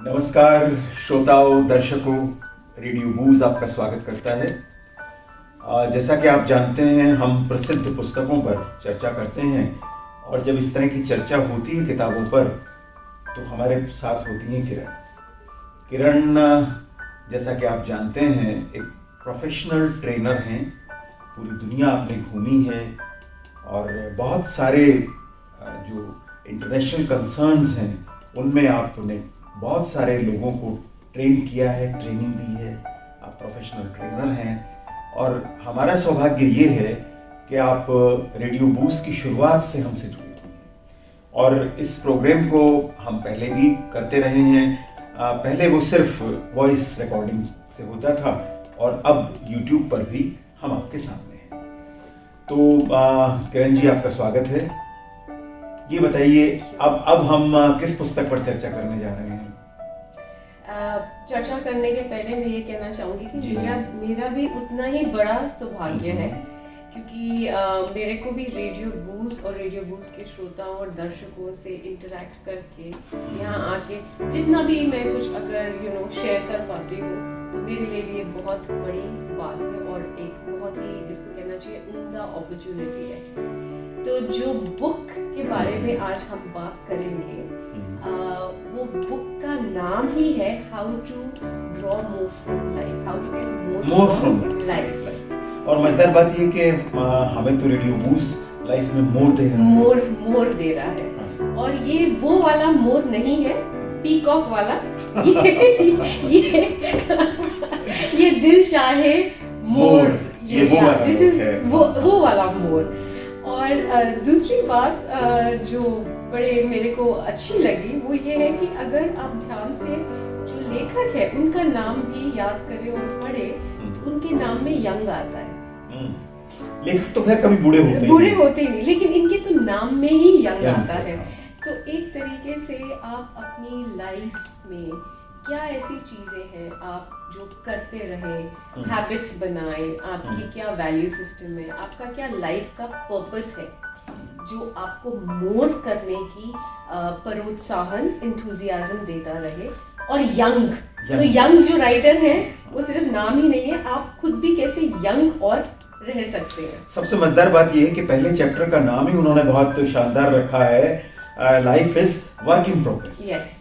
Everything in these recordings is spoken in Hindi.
नमस्कार श्रोताओं, दर्शकों, रेडियो बूज आपका स्वागत करता है। जैसा कि आप जानते हैं, हम प्रसिद्ध पुस्तकों पर चर्चा करते हैं और जब इस तरह की चर्चा होती है किताबों पर तो हमारे साथ होती हैं किरण। जैसा कि आप जानते हैं, एक प्रोफेशनल ट्रेनर हैं, पूरी दुनिया आपने घूमी है और बहुत सारे जो इंटरनेशनल कंसर्न्स हैं उनमें आपने बहुत सारे लोगों को ट्रेन किया है, ट्रेनिंग दी है। आप प्रोफेशनल ट्रेनर हैं और हमारा सौभाग्य ये है कि आप रेडियो बूस्ट की शुरुआत से हमसे जुड़े हुए हैं और इस प्रोग्राम को हम पहले भी करते रहे हैं। पहले वो सिर्फ वॉइस रिकॉर्डिंग से होता था और अब यूट्यूब पर भी हम आपके सामने हैं। तो किरण जी, आपका स्वागत है। ये बताइए, अब हम किस पुस्तक पर चर्चा करने जा रहे हैं? चर्चा करने के पहले मैं ये कहना चाहूँगी कि मेरा भी उतना ही बड़ा सौभाग्य है, क्योंकि मेरे को भी रेडियो बूस्ट और रेडियो बूस्ट के श्रोताओं और दर्शकों से इंटरेक्ट करके यहाँ आके जितना भी मैं कुछ अगर शेयर कर पाती हूँ तो मेरे लिए भी ये बहुत बड़ी बात है और एक बहुत ही, जिसको कहना चाहिए, उम्दा अपॉर्चुनिटी है। तो जो बुक के बारे में आज हम बात करेंगे, वो बुक का नाम ही है how to draw more from life, how to get more from life. और मजेदार बात ये कि हमें तो रेडियो बूस्ट लाइफ में मोर दे रहा है और ये वो वाला मोर नहीं है, पीकॉक वाला। ये दिल चाहे मोर, ये वो वाला मोर। और दूसरी बात जो बड़े मेरे को अच्छी लगी वो ये है कि अगर आप ध्यान से जो लेखक है उनका नाम भी याद करें और पढ़े तो उनके नाम में यंग आता है। लेखक तो खैर कभी बूढ़े होते ही नहीं, लेकिन इनके तो नाम में ही यंग आता है। तो एक तरीके से आप अपनी लाइफ में क्या ऐसी चीजें हैं आप जो करते रहे, हैबिट्स बनाएं, आपकी क्या वैल्यू सिस्टम है, आपका क्या लाइफ का पर्पस है जो आपको मोर करने की प्रोत्साहन, एंथुसियाज्म देता रहे। और यंग तो यंग जो राइटर हैं वो सिर्फ नाम ही नहीं है, आप खुद भी कैसे यंग और रह सकते हैं। सबसे मजेदार बात ये है कि पहले चैप्टर का नाम ही उन्होंने बहुत शानदार रखा है, life is work in progress. Yes,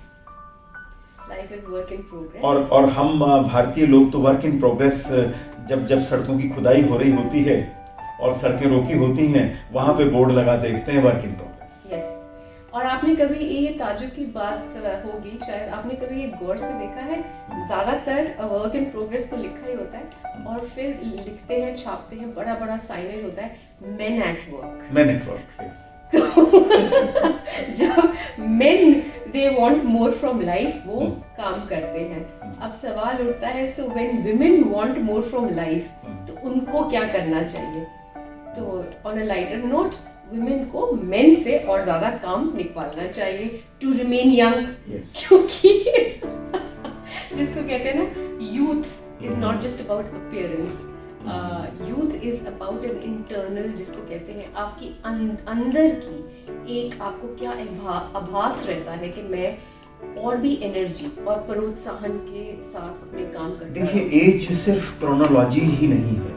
life is work in progress. और हम भारतीय लोग तो वर्क इन प्रोग्रेस, जब सड़कों की खुदाई हो रही होती है और सड़कें रोकी होती हैं, वहां पे बोर्ड लगा देखते हैं वर्क इन प्रोग्रेस। यस, और आपने कभी ये ताज्जुब की बात होगी, शायद आपने कभी ये गौर से देखा है, ज्यादातर वर्क इन प्रोग्रेस तो लिखा ही होता है और फिर लिखते हैं, छापते हैं, बड़ा बड़ा साइनेज होता है, मेन एट वर्क। जब main they want more from life, वो काम करते हैं। अब सवाल उठता है, so when women want more from life तो उनको क्या करना चाहिए? तो on a lighter note, women को मेन से और ज्यादा काम निकालना चाहिए टू रिमेन यंग, क्योंकि जिसको कहते हैं ना, youth is not just about appearance, youth is about an internal, जिसको कहते हैं आपकी अंदर की एक, आपको क्या आभास रहता है कि मैं और भी एनर्जी और प्रोत्साहन के साथ अपने काम करता हूं। देखिए, एज सिर्फ क्रोनोलॉजी ही नहीं है,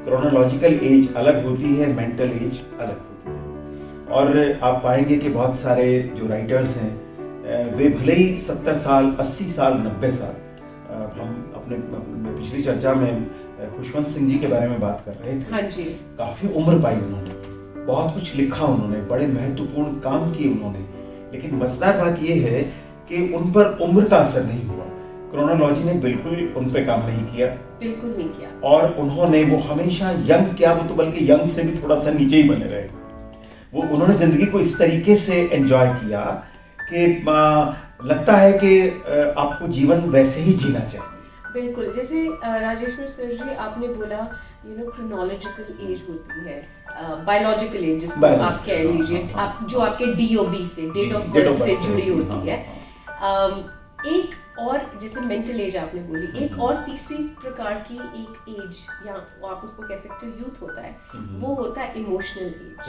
क्रोनोलॉजिकल एज अलग होती है, मेंटल एज अलग होती है। और आप पाएंगे कि बहुत सारे जो राइटर्स हैं वे भले ही 70 साल, 80 साल, 90 साल, हम अपने पिछली चर्चा में खुशवंत सिंह जी के बारे में बात कर रहे थे। हाँ जी, काफी उम्र पाई उन्होंने, बहुत कुछ लिखा उन्होंने, बड़े महत्वपूर्ण काम किए उन्होंने, लेकिन मजेदार बात यह है कि उन पर उम्र का असर नहीं हुआ। क्रोनोलॉजी ने बिल्कुल उन पे काम नहीं किया, बिल्कुल नहीं किया, और उन्होंने, वो हमेशा यंग, क्या वो तो बल्कि यंग से भी थोड़ा सा नीचे ही बने रहे। वो उन्होंने जिंदगी को इस तरीके से एंजॉय किया कि लगता है कि आपको जीवन वैसे ही जीना चाहिए। बिल्कुल, जैसे राजेश्वर सर जी, आपने बोला क्रोनोलॉजिकल एज होती है, बायोलॉजिकल एज जिसको आप कह लीजिए, आप जो आपके DOB से, डेट ऑफ बर्थ से जुड़ी होती है। एक और, जैसे मेंटल एज आपने बोली, एक और तीसरी प्रकार की एक एज, या आप उसको कह सकते हो यूथ होता है, वो होता है इमोशनल एज।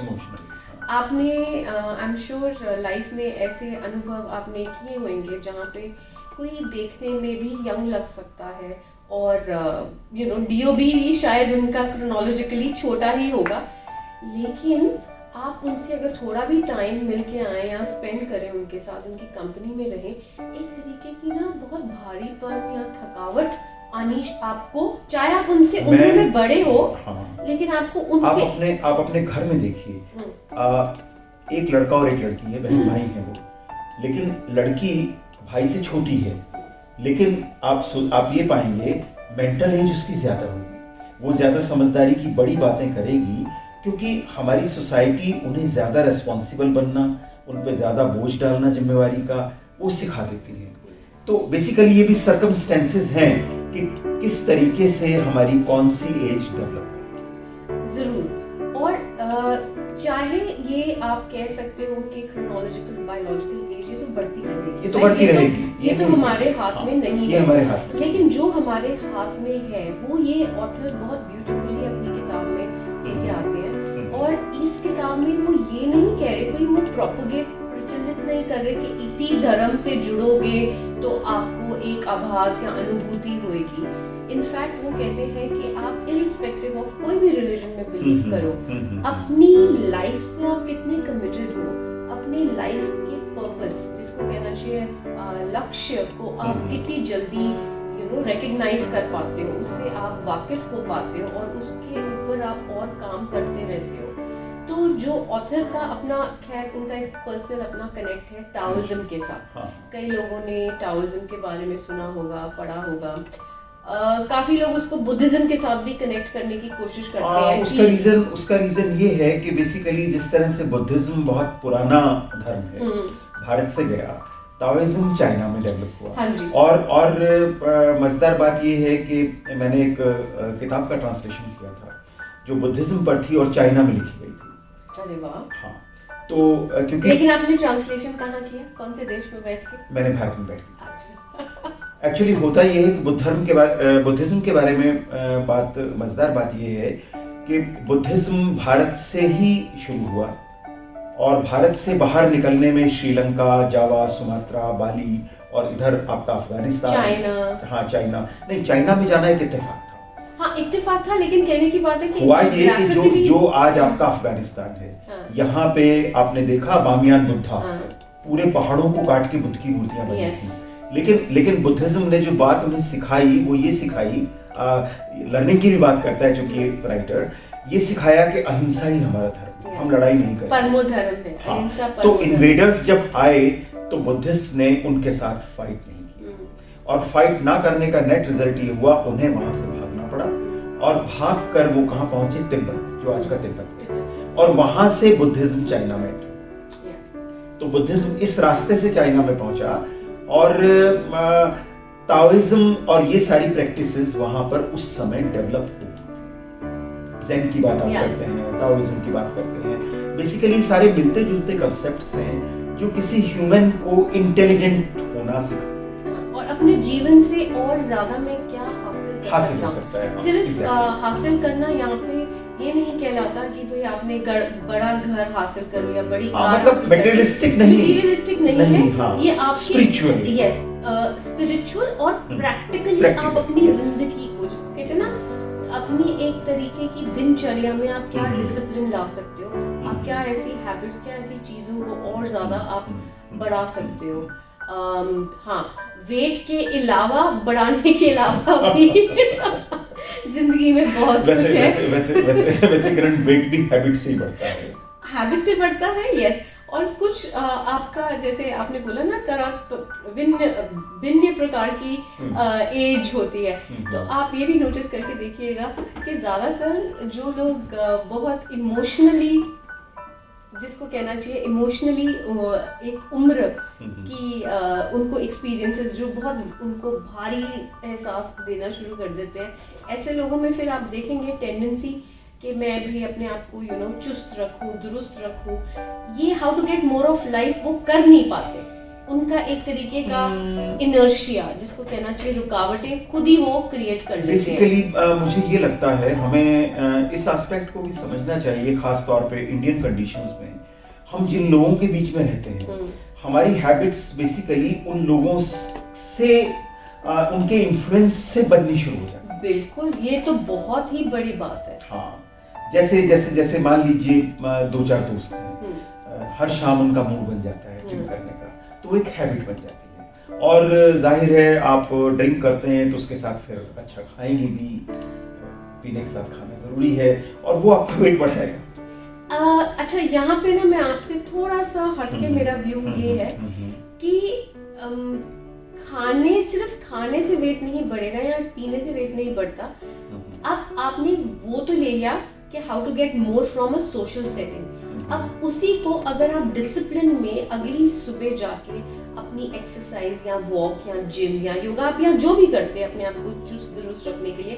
आपने आई एम श्योर लाइफ में ऐसे अनुभव आपने किए होंगे जहाँ पे कोई देखने में भी यंग लग सकता है और डीओबी भी शायद उनका क्रोनोलॉजिकली छोटा ही होगा, लेकिन आप उनसे अगर थोड़ा भी टाइम मिल के आए या स्पेंड करें उनके साथ, उनकी कंपनी में रहें, एक तरीके की ना बहुत भारीपन या थकावट आनी आपको, चाहे आप उनसे उम्र में बड़े हो, हाँ, लेकिन आपको उनसे आप अपने घर में देखिए, एक लड़का और एक लड़की है, बहन भाई हैं वो, लेकिन लड़की भाई से छोटी है, लेकिन आप ये पाएंगे मेंटल एज उसकी ज्यादा होगी, वो ज्यादा समझदारी की बड़ी बातें करेगी, क्योंकि हमारी सोसाइटी उन्हें ज्यादा रेस्पॉन्सिबल बनना, उन पे ज्यादा बोझ डालना जिम्मेवारी का, वो सिखा देती है। तो बेसिकली ये भी सर्कमस्टेंसेस हैं कि किस तरीके से हमारी कौन सी एज डेवलप करेगी। जरूर, और चाहे ये आप कह सकते हो कि क्रोनोलॉजिकल बायोलॉजिकल एज ये तो बढ़ती रहेगी, ये तो बढ़ती रहेगी, ये तो हमारे हाथ में नहीं है, हमारे हाथ में, लेकिन जो हमारे हाथ में है वो ये ऑथर बहुत ब्यूटीफुली अपनी किताब में लेके आते हैं। और इस किताब में वो ये नहीं कह रहे, कोई वो प्रोपोगेट प्रचलित नहीं कर रहे कि इसी धर्म से जुड़ोगे तो आपको एक आभास या अनुभूति होएगी। इनफैक्ट वो कहते हैं कि आप इररिस्पेक्टिव ऑफ कोई भी रिलीजन में बिलीव करो, अपनी लाइफ से आप कितने कमिटेड हो, अपनी लाइफ के पर्पस जिसको कहना चाहिए लक्ष्य को आप कितनी जल्दी रिकग्नाइज कर पाते हो, उससे आप वाकिफ हो पाते हो और उसके ऊपर आप और काम करते रहते हो। तो जो ऑथर का अपना, खैर उनका एक पर्सनल अपना कनेक्ट है टाओइज्म के साथ। कई लोगों ने टाओइज्म के बारे में सुना होगा, पढ़ा होगा, काफी लोग उसको बुद्धिज्म के साथ भी कनेक्ट करने की कोशिश करते हैं। उसका रीजन ये है कि बेसिकली जिस तरह से बुद्धिज्म बहुत पुराना धर्म है, भारत से गया, ताओइज्म चाइना में डेवलप हुआ। हाँ जी। और मजेदार बात ये है कि मैंने एक किताब का ट्रांसलेशन किया था जो बुद्धिज्म पर थी और चाइना में लिखी गई थी। अरे वाह। हाँ, तो क्योंकि लेकिन आपने ट्रांसलेशन कहाँ किया, कौन से देश में बैठ के? मैंने भारत में बैठ के। एक्चुअली होता ये है कि बुद्धिज्म के बारे में मजेदार बात ये है कि बुद्धिज्म भारत से ही शुरू हुआ और भारत से बाहर निकलने में श्रीलंका, जावा, सुमात्रा, बाली और इधर आपका अफगानिस्तान, चाइना नहीं, चाइना में जाना एक इत्तेफाक था। हाँ, इत्तेफाक था, लेकिन कहने की बात है कि हुआ ये कि जो आज आपका अफगानिस्तान है, यहाँ पे आपने देखा बामियान बुद्धा, पूरे पहाड़ों को काट के बुद्ध की मूर्तियां बनी थी। लेकिन बुद्धिज्म ने जो बात उन्हें सिखाई वो ये सिखाई, लर्निंग की भी बात करता है चूंकि राइटर, ये सिखाया कि अहिंसा ही हमारा धर्म, हम लड़ाई नहीं करें, परमो धर्म है, अहिंसा परमो। तो इन्वेडर्स जब आए तो बुद्धिस्ट ने उनके साथ फाइट नहीं की, और फाइट ना करने का नेट रिजल्ट ये हुआ उन्हें वहां से भागना पड़ा, और भाग कर वो कहाँ पहुंचे, तिब्बत, जो आज का तिब्बत है, और वहां से बुद्धिज्म चाइना में। तो बुद्धिज्म इस रास्ते से चाइना में पहुंचा और ताओइज्म और ये सारी प्रैक्टिसेस वहां पर उस समय डेवलप हुई। ज़ेन की बात आप करते हैं, ताओइज्म की बात करते हैं, बेसिकली सारे मिलते जुलते कंसेप्ट्स हैं जो किसी ह्यूमन को इंटेलिजेंट होना सिखाते हैं और अपने जीवन से और ज्यादा मैं क्या हासिल हो सकता है। सिर्फ हासिल करना यहाँ पे ये नहीं कहलाता कि भाई आपने बड़ा घर हासिल कर लिया, बड़ी कार, मतलब मटेरियलिस्टिक नहीं है, हाँ, ये आप स्पिरिचुअल, यस, स्पिरिचुअल और प्रैक्टिकली आप अपनी जिंदगी को, जिसको कहते हैं ना, अपनी एक तरीके की दिनचर्या में आप क्या डिसिप्लिन ला सकते हो, आप क्या ऐसी हैबिट्स, क्या ऐसी चीजों को और ज्यादा आप बढ़ा सकते हो। हाँ, वेट के अलावा, बढ़ाने के अलावा भी जिंदगी में बहुत कुछ है। वैसे करंट वेट भी हैबिट से ही बढ़ता है, हैबिट से बढ़ता है, यस। और कुछ आपका, जैसे आपने बोला ना, तरह भिन्न प्रकार की एज होती है, तो आप ये भी नोटिस करके देखिएगा कि ज्यादातर जो लोग बहुत इमोशनली, जिसको कहना चाहिए इमोशनली, एक उम्र की उनको एक्सपीरियंसेस जो बहुत उनको भारी एहसास देना शुरू कर देते हैं, ऐसे लोगों में फिर आप देखेंगे टेंडेंसी कि मैं भी अपने आप को चुस्त रखूं, दुरुस्त रखूं, ये how to get more of life वो कर नहीं पाते। उनका एक तरीके का इनर्शिया, जिसको कहना चाहिए रुकावटें, खुद ही वो क्रिएट कर लेते हैं। बेसिकली मुझे ये लगता है हमें इस एस्पेक्ट को भी समझना चाहिए, खास तौर पे इंडियन कंडीशंस में हम जिन लोगों के बीच में रहते हैं, हमारी हैबिट्स बेसिकली उन लोगों से उनके इन्फ्लुएंस से बननी शुरू हो जाती है। बिल्कुल, ये तो बहुत ही बड़ी बात है। हाँ, जैसे जैसे जैसे मान लीजिए 2-4 दोस्त हैं, हर शाम उनका मूड बन जाता है जिम करने का, तो एक हैबिट बन जाती है। और जाहिर है आप ड्रिंक करते हैं तो उसके साथ फिर अच्छा खाएंगे भी, पीने के साथ खाना जरूरी है, और वो आपका वेट बढ़ाएगा। अच्छा, यहाँ पे ना मैं आपसे थोड़ा सा हटके मेरा व्यू ये है कि सिर्फ खाने से वेट नहीं बढ़ेगा या पीने से वेट नहीं बढ़ता। अब आपने वो तो ले लिया कि how to get more from a social setting. अब उसी को अगर आप डिसिप्लिन में अगली सुबह जाके अपनी एक्सरसाइज या वॉक या जिम या योगा आप या जो भी करते हैं अपने आप को चुस्त दुरुस्त रखने के लिए,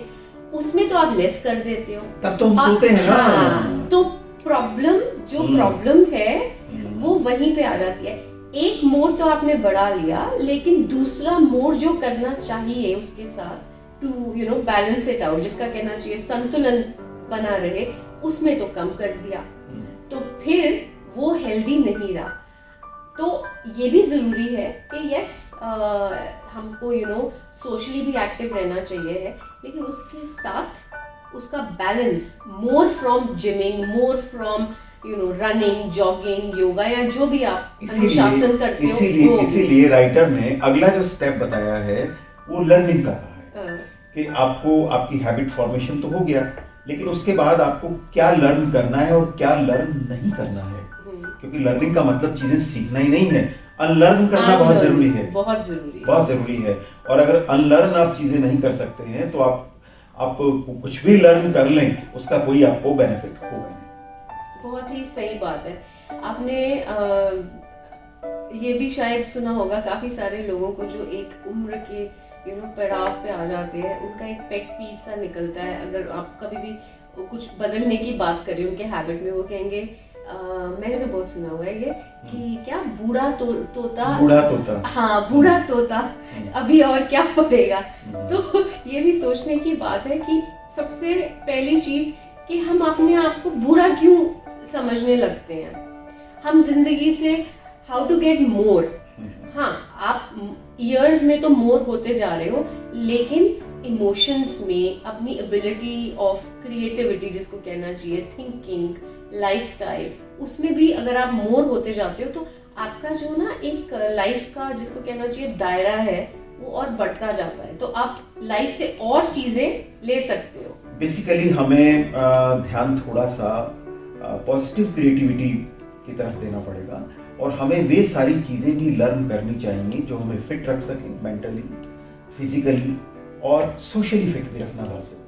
उसमें तो आप लेस कर देते हो, तब तो हम सोते हैं ना। तो प्रॉब्लम है वो वहीं पे आ जाती है। एक मोड़ तो आपने बढ़ा लिया, लेकिन दूसरा मोड़ जो करना चाहिए उसके साथ टू बैलेंस इट आउट, जिसका कहना चाहिए संतुलन बना रहे, उसमें तो कम कर दिया, तो फिर वो हेल्दी नहीं रहा। तो ये भी जरूरी है कि यस हमको सोशली भी एक्टिव रहना चाहिए है, लेकिन उसके साथ उसका balance more from gymming, more from running, jogging, yoga या जो भी आप अनुशासन करते हो। इसीलिए राइटर ने अगला जो स्टेप बताया है वो लर्निंग का कहा है कि आपको आपकी हैबिट फॉर्मेशन तो हो गया, लेकिन उसके बाद आपको क्या लर्न करना है और क्या लर्न नहीं करना है, क्योंकि लर्निंग का मतलब चीजें सीखना ही नहीं है, अनलर्न करना बहुत जरूरी है, बहुत जरूरी है। और अगर अनलर्न आप चीजें नहीं कर सकते हैं तो आप कुछ भी लर्न कर लें, उसका कोई आपको बेनिफिट होगा नहीं। बहुत ही सही बात है। आपने ये भी शायद सुना होगा, काफी सारे लोगों को जो एक उम्र के पड़ाव पे आ जाते हैं, उनका एक पेट पीव सा निकलता है। अगर आप कभी भी कुछ बदलने की बात करें उनके हैबिट में, वो कहेंगे मैंने तो बहुत सुना हुआ है ये कि क्या बूढ़ा तोता हाँ, बूढ़ा तोता अभी और क्या पड़ेगा। तो ये भी सोचने की बात है कि सबसे पहली चीज कि हम अपने आप को बूढ़ा क्यों समझने लगते हैं। हम जिंदगी से हाउ टू गेट मोर, हाँ आप ईयर्स में तो मोर होते जा रहे हो, लेकिन इमोशंस में अपनी एबिलिटी ऑफ क्रिएटिविटी जिसको कहना चाहिए, थिंकिंग, लाइफस्टाइल, उसमें भी अगर आप मोर होते जाते हो तो आपका जो ना एक लाइफ का जिसको कहना चाहिए दायरा है वो और बढ़ता जाता है, तो आप लाइफ से और चीजें ले सकते हो। बेसिकली हमें ध्यान थोड़ा सा पॉजिटिव क्रिएटिविटी की तरफ देना पड़ेगा, और हमें वे सारी चीजें भी लर्न करनी चाहिए जो हमें फिट रख सकें, मेंटली, फिजिकली और सोशली फिट भी रखना बहुत जरूरी है।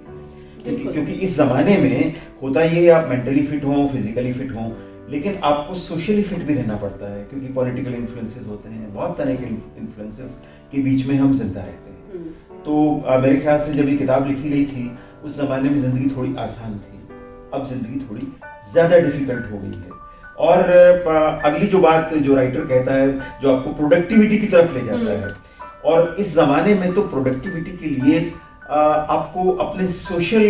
क्योंकि इस जमाने में होता ये आप मेंटली फिट हो, फिजिकली फिट हो, लेकिन आपको सोशली फिट भी रहना पड़ता है, क्योंकि पॉलिटिकल इन्फ्लुएंसेस होते हैं, बहुत तरह के इन्फ्लुएंसेस के बीच में हम जिंदा रहते हैं। तो मेरे ख्याल से जब ये किताब लिखी गई थी उस जमाने में जिंदगी थोड़ी आसान थी, अब जिंदगी थोड़ी ज्यादा डिफिकल्ट हो गई है। और अगली जो बात जो राइटर कहता है, जो आपको प्रोडक्टिविटी की तरफ ले जाता है, और इस जमाने में तो प्रोडक्टिविटी के लिए आपको अपने सोशल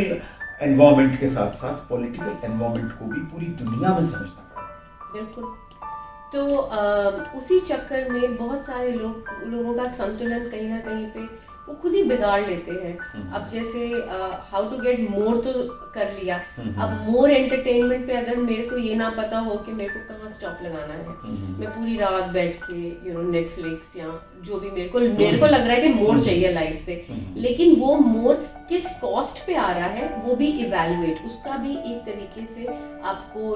एनवायरनमेंट के साथ साथ पॉलिटिकल एनवायरनमेंट को भी पूरी दुनिया में समझना पड़ेगा। बिल्कुल। तो उसी चक्कर में बहुत सारे लोगों का संतुलन कहीं ना कहीं पे वो खुद ही बिगाड़ लेते हैं। अब जैसे हाउ टू गेट मोर तो कर लिया, अब मोर एंटरटेनमेंट पे अगर मेरे को ये ना पता हो कि मेरे को कहाँ स्टॉप लगाना है, मैं पूरी रात बैठ के नेटफ्लिक्स या जो भी मेरे को लग रहा है कि मोर चाहिए लाइफ से, लेकिन वो मोर किस कॉस्ट पे आ रहा है वो भी इवैल्यूएट, उसका भी एक तरीके से आपको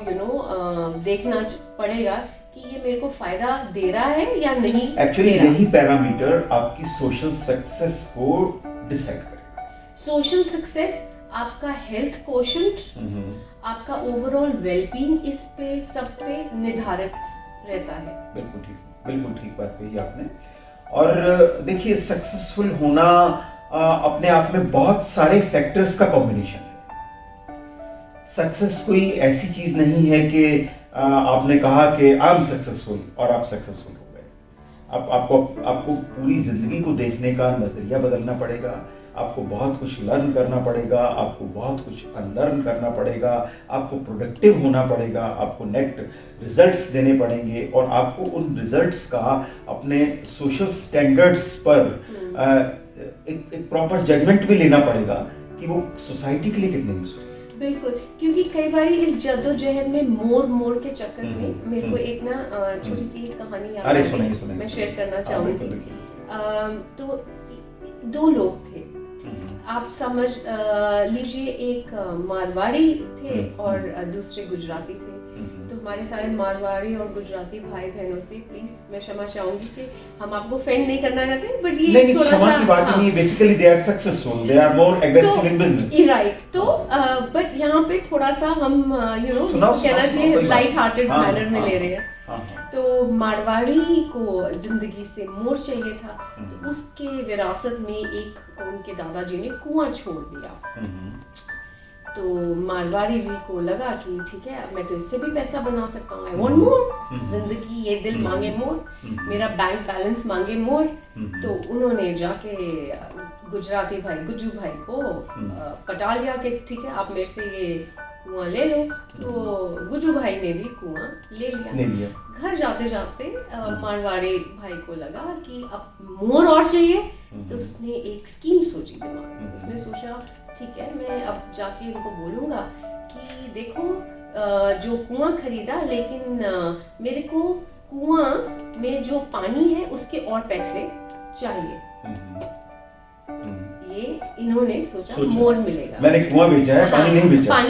देखना पड़ेगा कि ये मेरे को फायदा दे रहा है या नहीं। एक्चुअली यही पैरामीटर आपकी सोशल सक्सेस को डिसाइड करेगा। सोशल सक्सेस, आपका हेल्थ कोशेंट, आपका ओवरऑल वेलबींग, इस पे सब पे निर्धारित रहता है। बिल्कुल ठीक बात कही आपने। और देखिए, सक्सेसफुल होना अपने आप में बहुत सारे फैक्टर्स का कॉम्बिनेशन है। सक्सेस कोई ऐसी चीज नहीं है कि आपने कहा कि आई एम सक्सेसफुल और आप सक्सेसफुल हो गए। आपको पूरी जिंदगी को देखने का नजरिया बदलना पड़ेगा, आपको बहुत कुछ लर्न करना पड़ेगा, आपको बहुत कुछ अनलर्न करना पड़ेगा, आपको प्रोडक्टिव होना पड़ेगा, आपको नेट रिजल्ट्स देने पड़ेंगे और आपको उन रिजल्ट्स का अपने सोशल स्टैंडर्ड्स पर एक प्रॉपर जजमेंट भी लेना पड़ेगा कि वो सोसाइटी के लिए कितने यूजफुल है। बिल्कुल, क्योंकि कई बार इस जद्दोजहद में मोड़ के चक्कर में मेरे को एक ना छोटी सी कहानी याद अरे आई, सुनाइए मैं शेयर करना हाँ, चाहूंगी। बिल्कुल, बिल्कुल। तो दो लोग थे, आप समझ लीजिए, एक मारवाड़ी थे और दूसरे गुजराती थे। तो हमारे सारे मारवाड़ी और गुजराती भाई बहनों से प्लीज मैं क्षमा चाहूंगी कि हम आपको फ्रेंड नहीं करना चाहते, बट ये नहीं, थोड़ा क्षमा सा की बात ही नहीं, basically they are successful, they are more aggressive in business. Right. तो बट यहाँ पे थोड़ा सा हम सुनाओ, कहना चाहिए कोई बात। लाइट हार्टेड हाँ, मैनर में हाँ, ले रहे हैं। हाँ। तो मारवाड़ी को जिंदगी से मोर चाहिए था, तो उसके विरासत में एक उनके दादाजी ने कुआं छोड़ दिया। तो मारवाड़ी जी को लगा कि ठीक है, अब मैं तो इससे भी पैसा बना सकता हूँ, आई वांट मोर, जिंदगी ये दिल मांगे मोर, मेरा बैंक बैलेंस मांगे मोर। तो उन्होंने जाके गुजराती भाई गुज्जू भाई को पटा लिया कि ठीक है, आप मेरे से ये कुआं ले लो। तो गुज्जू भाई ने भी कुआं ले लिया। घर जाते जाते मारवाड़ी भाई को लगा कि अब मोर और चाहिए, तो उसने एक स्कीम सोची दिमाग में। उसने सोचा ठीक है, मैं अब जाके इनको बोलूँगा कि देखो जो कुआं खरीदा, लेकिन मेरे को कुआं में जो पानी है उसके और पैसे चाहिए। ये इन्होंने सोचा मोर मिलेगा, मैंने कुआं बेचा है, पानी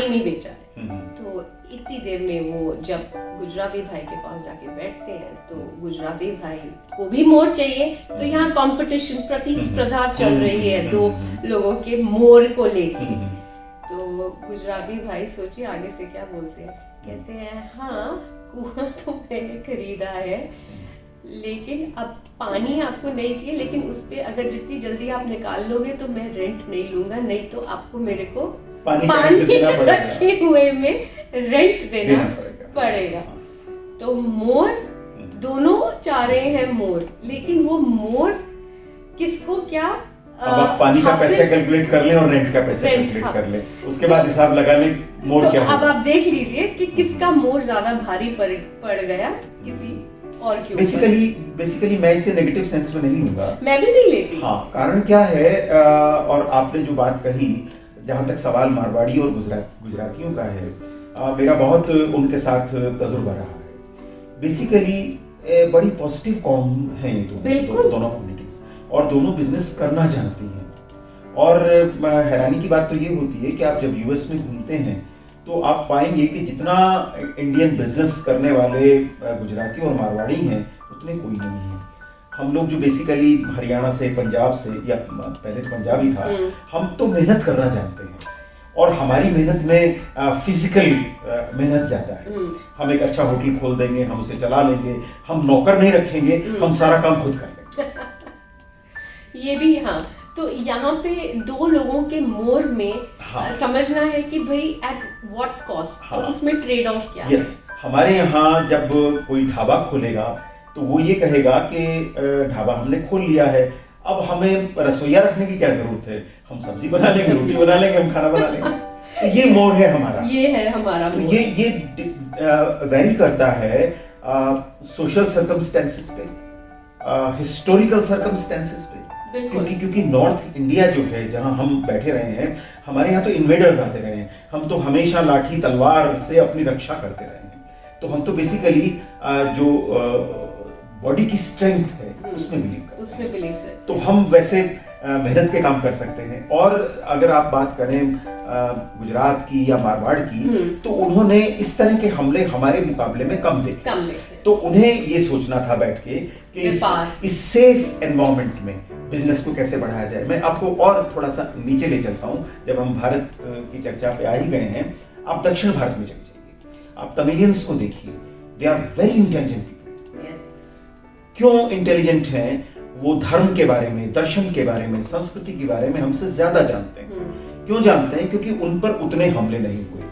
नहीं बेचा है। तो इतनी देर में वो जब गुजराती भाई के पास जाके बैठते हैं, तो गुजराती भाई को भी मोर चाहिए। तो यहाँ कंपटीशन, प्रतिस्पर्धा चल रही है दो लोगों के मोर को लेके। तो गुजराती भाई सोचिए आगे से क्या बोलते हैं, कहते हैं हाँ, कुआं तो मैंने खरीदा है, लेकिन अब पानी आपको नहीं चाहिए, लेकिन उस पे अगर जितनी जल्दी आप निकाल लोगे तो मैं रेंट नहीं लूंगा, नहीं तो आपको मेरे को पानी रखे हुए में रेंट देना पड़ेगा। तो मोर, दोनों चाह रहे हैं मोर, लेकिन वो मोर किसको क्या, अब आप पानी का पैसा कैलकुलेट कर लें और रेंट का पैसा कैलकुलेट कर लें, उसके बाद हिसाब लगा लें मोर तो क्या अब आप देख लीजिए कि किसका मोर ज्यादा भारी पड़ गया किसी और के ऊपर। बेसिकली मैं इसे नेगेटिव सेंस में नहीं लूंगा, मैं भी नहीं लेती। हाँ, कारण क्या है, और आपने जो बात कही, जहाँ तक सवाल मारवाड़ी और गुजरातियों का है, मेरा बहुत उनके साथ तजुर्बा रहा है। बेसिकली बड़ी पॉजिटिव कॉम है ये दोनों कम्युनिटीज, और दोनों बिजनेस करना चाहती हैं। और हैरानी की बात तो ये होती है कि आप जब यूएस में घूमते हैं तो आप पाएंगे कि जितना इंडियन बिजनेस करने वाले गुजराती और मारवाड़ी हैं, उतने कोई नहीं है। हम लोग जो बेसिकली हरियाणा से, पंजाब से, या पहले तो पंजाब ही था, हम तो मेहनत करना जानते हैं, और हमारी मेहनत में फिजिकल मेहनत ज्यादा है। हम एक अच्छा होटल खोल देंगे, हम उसे चला लेंगे, हम नौकर नहीं रखेंगे, हम सारा काम खुद कर लेंगे। ये भी हाँ। तो यहाँ पे दो लोगों के मोर में समझना है कि भाई एट व्हाट कॉस्ट, तो उसमें ट्रेड ऑफ क्या है। हमारे यहाँ जब कोई ढाबा खोलेगा तो वो ये कहेगा कि ढाबा हमने खोल लिया है, अब हमें रसोईया रखने की क्या जरूरत है, हम सब्जी बना लेंगे, रोटी बना लेंगे, हम खाना बना लेंगे। तो ये मोर है हमारा, ये है हमारा तो ये वेरी करता है सोशल सर्कमस्टेंसेस पे, हिस्टोरिकल सर्कमस्टेंसेस पे। क्योंकि नॉर्थ इंडिया जो है, जहां हम बैठे रहे हैं, हमारे यहाँ तो इन्वेडर्स आते रहे हैं, हम तो हमेशा लाठी तलवार से अपनी रक्षा करते रहे हैं। तो हम तो बेसिकली जो बॉडी की स्ट्रेंथ है उसमें बिलीव करते हैं। तो हम वैसे मेहनत के काम कर सकते हैं। और अगर आप बात करें गुजरात की या मारवाड़ की, तो उन्होंने इस तरह के हमले हमारे मुकाबले में कम देखे। तो उन्हें ये सोचना था बैठ के कि इस सेफ एनवायरनमेंट में बिजनेस को कैसे बढ़ाया जाए। मैं आपको और थोड़ा सा नीचे ले चलता हूँ, जब हम भारत की चर्चा पे आ ही गए हैं, आप दक्षिण भारत में चले जाइए, आप तमिलियंस को देखिए, they are very intelligent people. क्यों इंटेलिजेंट हैं? वो धर्म के बारे में, दर्शन के बारे में, संस्कृति के बारे में हमसे ज्यादा जानते हैं। क्यों जानते हैं? क्योंकि उन पर उतने हमले नहीं हुए,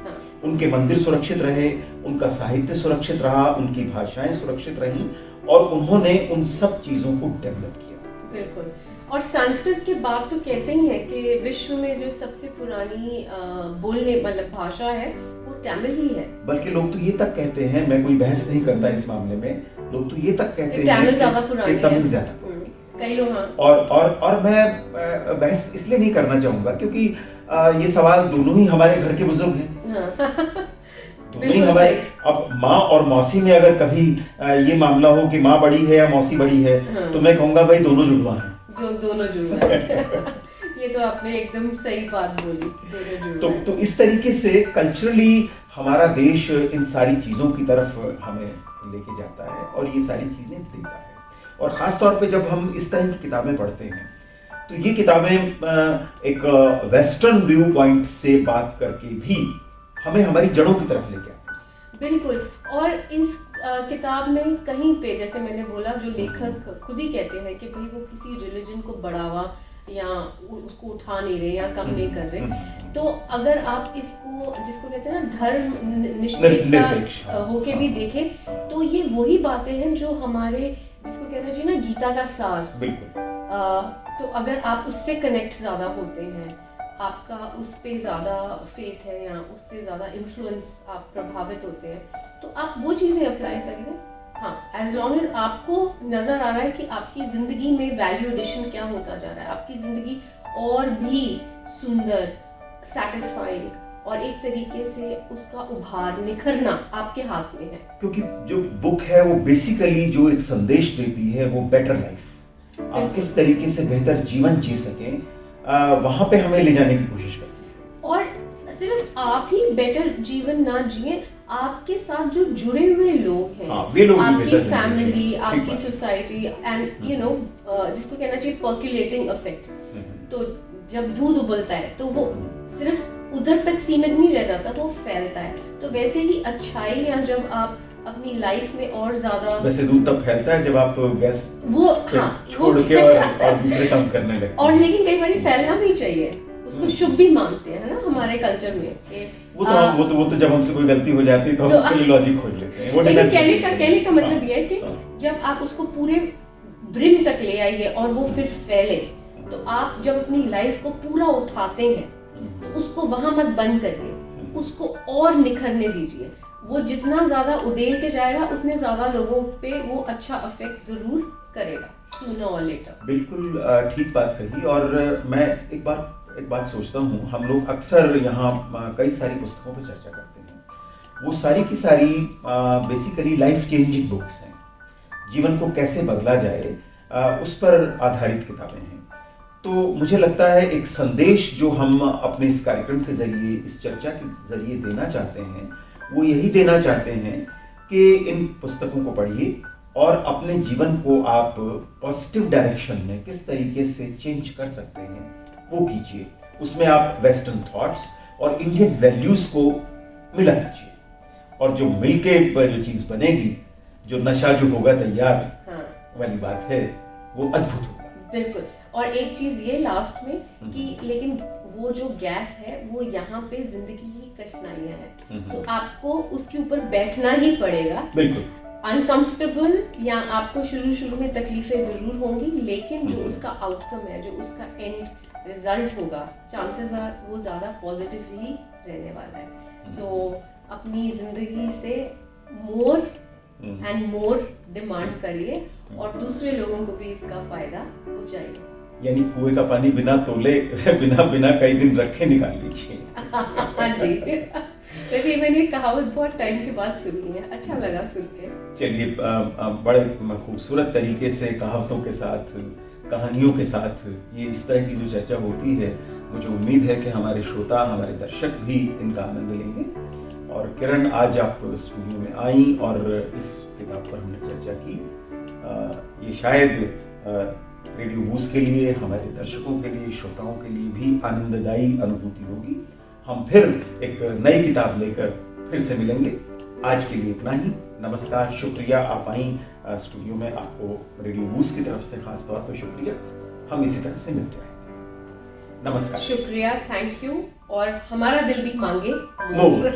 उनके मंदिर सुरक्षित रहे, उनका साहित्य सुरक्षित रहा, उनकी भाषाएं सुरक्षित रहीं, और उन्होंने उन सब चीजों को डेवलप किया। बिल्कुल। और संस्कृत के बाद तो कहते ही हैं कि विश्व में जो सबसे पुरानी बोलने मतलब भाषा है वो तमिल ही है। बल्कि लोग तो ये तक कहते हैं, मैं कोई बहस नहीं करता इस मामले में, लोग तो ये तक कहते हैं तमिल ज्यादा पुरानी है, तमिल ज्यादा कई लोग। हाँ। और मैं बहस इसलिए नहीं करना चाहूंगा क्योंकि ये सवाल दोनों ही हमारे घर के बुजुर्ग हैं। हाँ। दोनों ही हमारे, अब माँ और मौसी में अगर कभी ये मामला हो कि माँ बड़ी है या मौसी बड़ी है, हाँ। तो मैं कहूंगा भाई दोनों जुड़वा हैं। दोनों जुड़वा है। ये तो आपने एकदम सही बात बोली, दोनों जुड़वा है। तो इस तरीके से कल्चरली हमारा देश इन सारी चीजों की तरफ हमें लेके जाता है और ये सारी चीजें देता है। और ख़ास तौर पे जब हम इस तरह की किताबें पढ़ते हैं तो ये किताबें एक वेस्टर्न व्यू पॉइंट से बात करके भी हमें हमारी जड़ों की तरफ लेके आती है। बिल्कुल। और इस किताब में कहीं पे जैसे मैंने बोला, जो लेखक खुद ही कहते हैं कि भाई वो किसी रिलीजन को बढ़ावा या उसको उठा नहीं रहे या कम नहीं कर रहे। तो अगर आप इसको, जिसको कहते हैं ना धर्म निरपेक्ष होके भी देखें, तो ये वही बातें हैं जो हमारे, जिसको कहना चाहिए ना, गीता का सार। बिल्कुल। तो अगर आप उससे कनेक्ट ज्यादा होते हैं, आपका उस पे ज्यादा फेथ है या उससे ज्यादा इन्फ्लुएंस, आप प्रभावित होते हैं, तो आप वो चीजें अप्लाई करिए। हाँ, एज लॉन्ग एज आपको नजर आ रहा है कि आपकी जिंदगी में वैल्यू एडिशन क्या होता जा रहा है, आपकी जिंदगी और भी सुंदर, सैटिस्फाइंग और एक तरीके से उसका उभार, निखरना आपके हाथ में है। क्योंकि जो बुक है वो बेसिकली जो एक संदेश देती है वो बेटर लाइफ, आप किस तरीके से बेहतर जीवन जी सकें, वहां पे हमें ले जाने की कोशिश करती है। और सिर्फ आप ही बेटर जीवन ना जिए, आपके साथ जो जुड़े हुए लोग हैं, वे लोग आपकी फैमिली, आपकी सोसाइटी एंड यू नो, जिसको कहना चाहिए पर्कुलेटिंग इफेक्ट। तो जब दूध उबलता है तो वो सिर्फ उधर तक सीमित नहीं रह जाता, वो फैलता है। तो वैसे ही अच्छाई, या जब आप अपनी लाइफ में और ज्यादा, वैसे दूध तब फैलता है जब आप गैस वो छोड़ के और दूसरे काम करने लगते हैं। और लेकिन कई बार फैलना भी चाहिए, उसको शुभ भी मानते हैं ना हमारे कल्चर में कि वो तो जब हमसे कोई गलती हो जाती है तो हम उसके लिए लॉजिक खोज लेते हैं। लेकिन कहने का मतलब ये है कि जब आप उसको पूरे ब्रिम तक ले आइए और वो फिर फैले, तो आप जब अपनी लाइफ को पूरा उठाते हैं तो उसको वहां मत बंद करिए, उसको और निखरने दीजिए। वो जितना ज्यादा उड़ेलते जाएगा उतने ज्यादा लोगों पे वो अच्छा अफेक्ट जरूर करेगा, सूनर और लेटर। बिल्कुल ठीक बात कही। और मैं एक बात सोचता हूँ, हम लोग अक्सर यहाँ कई सारी पुस्तकों पर चर्चा करते हैं, वो सारी की सारी बेसिकली लाइफ चेंजिंग बुक्स हैं, जीवन को कैसे बदला जाए उस पर आधारित किताबें हैं। तो मुझे लगता है एक संदेश जो हम अपने इस कार्यक्रम के जरिए, इस चर्चा के जरिए देना चाहते हैं, वो यही देना चाहते हैं कि इन पुस्तकों को पढ़िए और अपने जीवन को आप पॉजिटिव डायरेक्शन में किस तरीके से चेंज कर सकते हैं वो कीजिए। उसमें आप वेस्टर्न थॉट्स और इंडियन वैल्यूज को मिला दीजिए, और जो मिलके जो चीज बनेगी, जो नशा जो होगा तैयार, हाँ, वाली बात है, वो अद्भुत होगा। बिल्कुल। और एक चीज ये लास्ट में कि लेकिन वो जो गैस है वो यहाँ पे जिंदगी की कठिनाइयां हैं, तो आपको उसके ऊपर बैठना ही पड़ेगा। बिल्कुल। अनकंफर्टेबल या आपको शुरू में तकलीफें जरूर होंगी, लेकिन जो उसका आउटकम है, जो उसका एंड रिजल्ट होगा, चांसेस आर वो ज्यादा पॉजिटिव ही रहने वाला है। सो अपनी जिंदगी से मोर एंड मोर डिमांड करिए और दूसरे लोगों को भी इसका फायदा पहुंचाइए। यानी कुएं का पानी बिना तोले, बिना कई दिन रखे निकाल लीजिए। हाँ जी। वैसे मैंने कहावत बहुत टाइम के बाद सुनी है, अच्छा लगा सुन के। चलिए, बड़े खूबसूरत तरीके से कहावतों के साथ, कहानियों के साथ ये इस तरह की जो चर्चा होती है, मुझे उम्मीद है कि हमारे श्रोता, हमारे दर्शक भी इनका आनंद लेंगे। और किरण, आज आप स्टूडियो में आई और इस किताब पर हमने चर्चा की। ये शायद रेडियो बूज के लिए, हमारे दर्शकों के लिए, श्रोताओं के लिए भी आनंददायी अनुभूति होगी। हम फिर एक नई किताब लेकर फिर से मिलेंगे। आज के लिए इतना ही। नमस्कार, शुक्रिया आप आई स्टूडियो में। आपको रेडियो बूज की तरफ से खास तौर पर शुक्रिया। हम इसी तरह से मिलते रहेंगे। नमस्कार। शुक्रिया, थैंक यू। और हमारा दिल भी मांगे मोर।